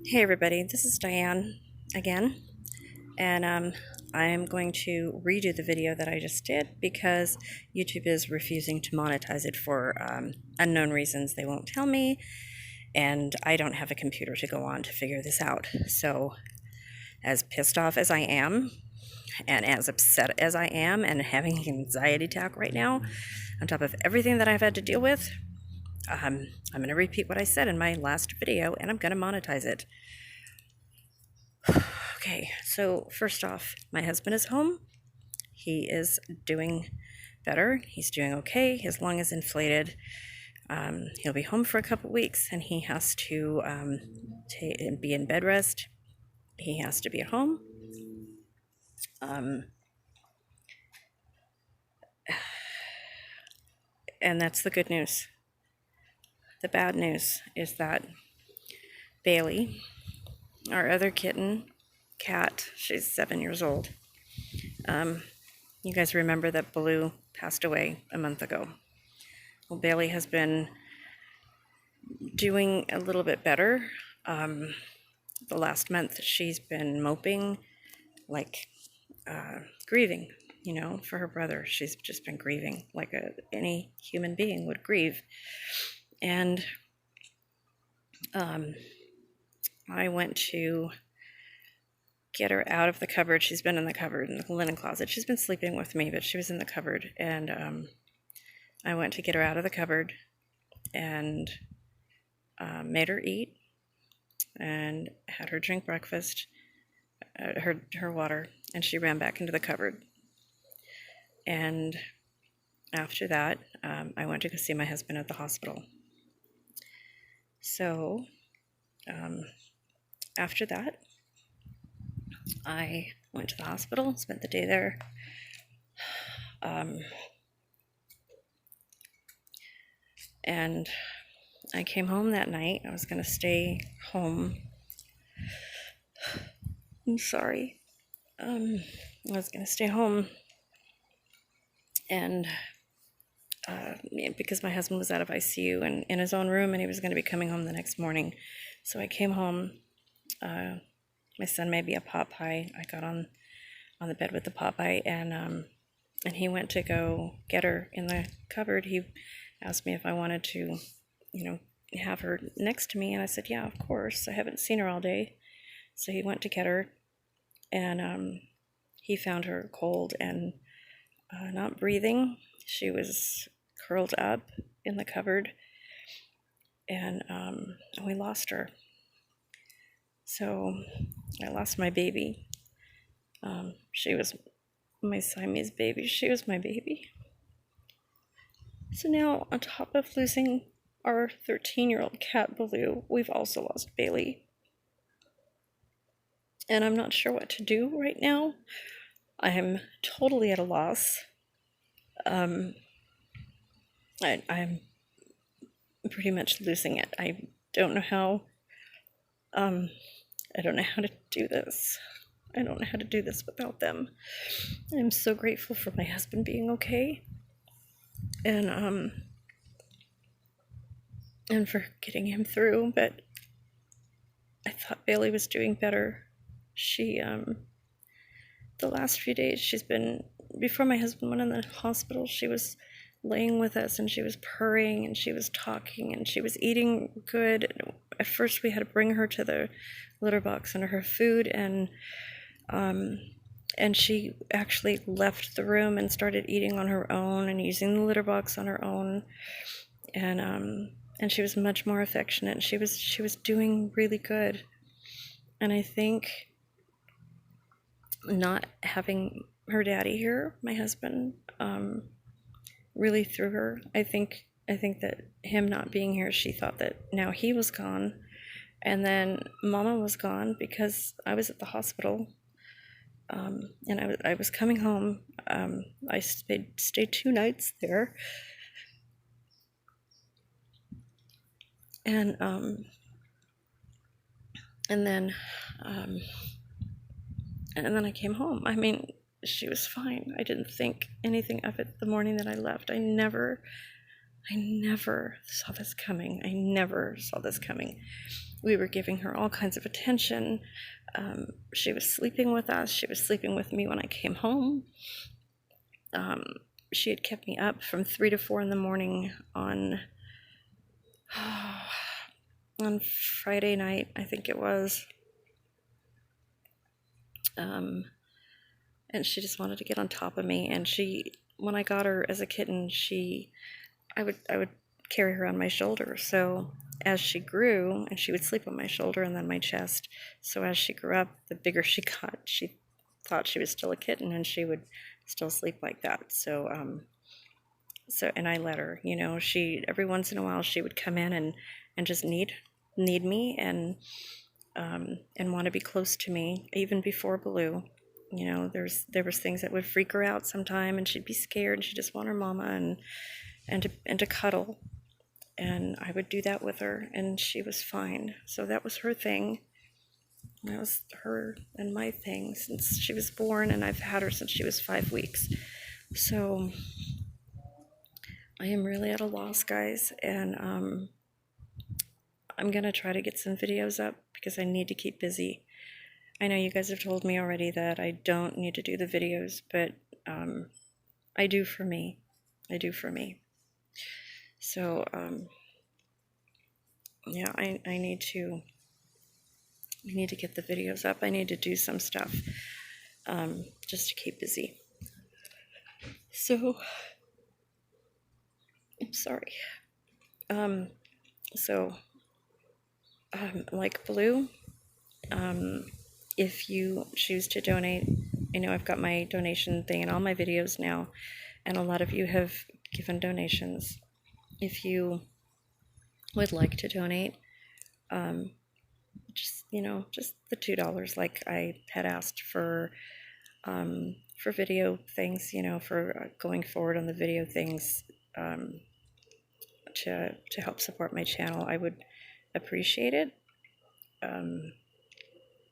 Hey everybody, this is Diane again, and I'm going to redo the video that I just did because YouTube is refusing to monetize it for unknown reasons they won't tell me, and I don't have a computer to go on to figure this out. So, as pissed off as I am, and as upset as I am, and having an anxiety attack right now, on top of everything that I've had to deal with, I'm going to repeat what I said in my last video, and I'm going to monetize it. Okay, so first off, my husband is home. He is doing better. He's doing okay. His lung is inflated. He'll be home for a couple weeks, and he has to be in bed rest. He has to be at home. And that's the good news. The bad news is that Bailey, our other cat, she's 7 years old. You guys remember that Baloo passed away a month ago. Well, Bailey has been doing a little bit better. The last month she's been moping, like grieving, for her brother. She's just been grieving like any human being would grieve. And I went to get her out of the cupboard. She's been in the cupboard, in the linen closet. She's been sleeping with me, but she was in the cupboard. And I went to get her out of the cupboard and made her eat and had her drink breakfast, her water, and she ran back into the cupboard. And after that, I went to go see my husband at the hospital. So after that, I went to the hospital, spent the day there. And I came home that night. I was going to stay home. I'm sorry. I was going to stay home and because my husband was out of ICU and in his own room, and he was going to be coming home the next morning. So I came home. My son made me a pot pie. I got on the bed with the pot pie, and he went to go get her in the cupboard. He asked me if I wanted to, have her next to me, and I said, yeah, of course. I haven't seen her all day. So he went to get her, and he found her cold and not breathing. She was curled up in the cupboard, and we lost her. So I lost my baby. She was my Siamese baby. She was my baby. So now, on top of losing our 13-year-old cat, Baloo, we've also lost Bailey. And I'm not sure what to do right now. I'm totally at a loss. I'm pretty much losing it. I don't know how. I don't know how to do this. I don't know how to do this without them. I'm so grateful for my husband being okay, and for getting him through. But I thought Bailey was doing better. She the last few days she's been, before my husband went in the hospital, she was laying with us, and she was purring, and she was talking, and she was eating good. At first we had to bring her to the litter box under her food, and she actually left the room and started eating on her own and using the litter box on her own, and she was much more affectionate. She was doing really good. And I think not having her daddy here, my husband, really threw her. I think that him not being here, she thought that now he was gone, and then Mama was gone because I was at the hospital, and I was coming home. I stayed 2 nights there, and then I came home. I mean, she was fine. I didn't think anything of it the morning that I left. I never saw this coming. We were giving her all kinds of attention. She was sleeping with us. She was sleeping with me when I came home. She had kept me up from 3 to 4 in the morning on Friday night, I think it was. And she just wanted to get on top of me. And when I got her as a kitten, I would carry her on my shoulder. So as she grew, and she would sleep on my shoulder and then my chest. So as she grew up, the bigger she got, she thought she was still a kitten, and she would still sleep like that. So and I let her, she every once in a while she would come in and just need me and want to be close to me, even before Baloo. There was things that would freak her out sometime, and she'd be scared, and she'd just want her mama and to cuddle. And I would do that with her, and she was fine. So that was her thing. That was her and my thing since she was born, and I've had her since she was 5 weeks. So I am really at a loss, guys, and I'm gonna try to get some videos up because I need to keep busy. I know you guys have told me already that I don't need to do the videos, but I do for me. I do for me. So yeah, I need to get the videos up. I need to do some stuff just to keep busy. So I'm sorry. So like Blue, if you choose to donate, I know I've got my donation thing in all my videos now, and a lot of you have given donations. If you would like to donate, just the $2, like I had asked for video things, for going forward on the video things, to help support my channel, I would appreciate it.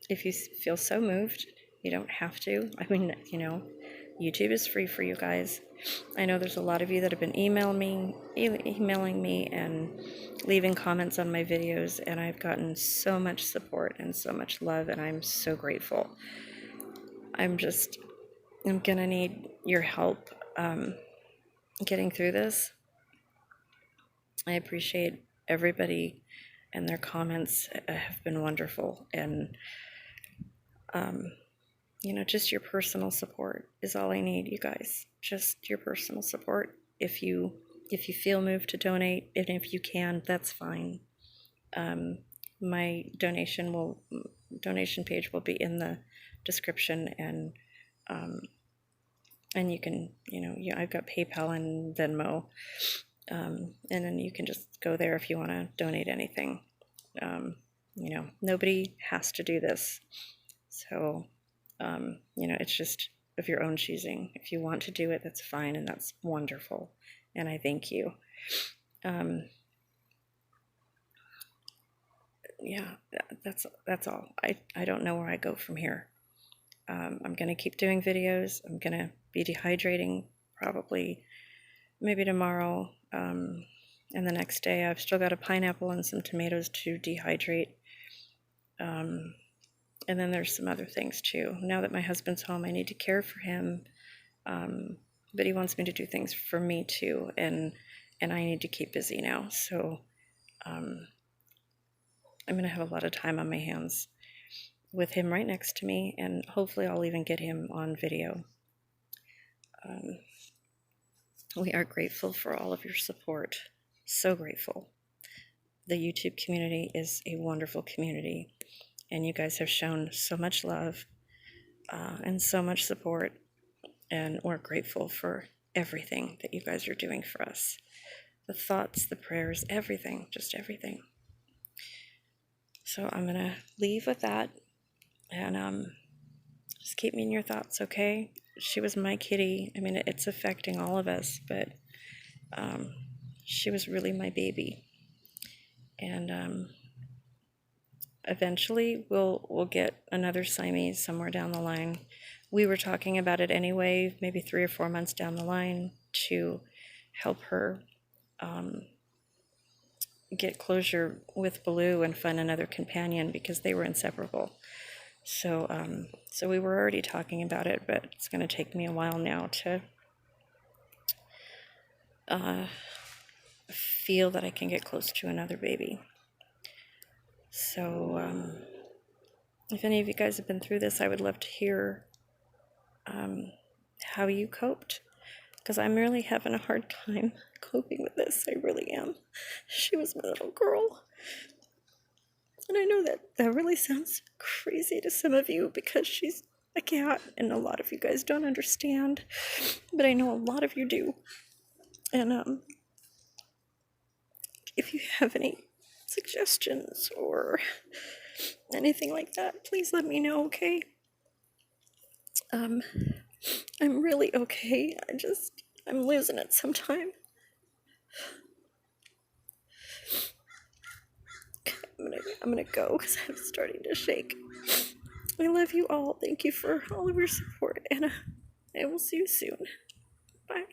If you feel so moved, you don't have to. I mean, YouTube is free for you guys. I know there's a lot of you that have been emailing me and leaving comments on my videos, and I've gotten so much support and so much love, and I'm so grateful. I'm gonna need your help getting through this. I appreciate everybody, and their comments have been wonderful, and just your personal support is all I need, you guys. Just your personal support. If you feel moved to donate, and if you can, that's fine. My donation page will be in the description, and you can, I've got PayPal and Venmo, and then you can just go there if you want to donate anything. Nobody has to do this, so it's just of your own choosing. If you want to do it, that's fine, and that's wonderful, and I thank you. Yeah, that's all. I don't know where I go from here. I'm gonna keep doing videos. I'm gonna be dehydrating probably maybe tomorrow, and the next day. I've still got a pineapple and some tomatoes to dehydrate. And then there's some other things too. Now that my husband's home, I need to care for him, but he wants me to do things for me too, and I need to keep busy now. So I'm going to have a lot of time on my hands with him right next to me, and hopefully I'll even get him on video. We are grateful for all of your support. So grateful. The YouTube community is a wonderful community, and you guys have shown so much love and so much support, and we're grateful for everything that you guys are doing for us. The thoughts, the prayers, everything, just everything. So I'm going to leave with that, and just keep me in your thoughts, okay? She was my kitty. I mean, it's affecting all of us, but she was really my baby. And eventually we'll get another Siamese somewhere down the line. We were talking about it anyway, maybe 3 or 4 months down the line, to help her get closure with Baloo and find another companion because they were inseparable. So we were already talking about it, but it's going to take me a while now to feel that I can get close to another baby. So if any of you guys have been through this, I would love to hear how you coped, because I'm really having a hard time coping with this. I really am. She was my little girl. And I know that really sounds crazy to some of you because she's a cat and a lot of you guys don't understand, but I know a lot of you do. And if you have any suggestions or anything like that, please let me know, okay? I'm really okay. I'm losing it sometime. I'm gonna go because I'm starting to shake. I love you all. Thank you for all of your support, and I will see you soon. Bye.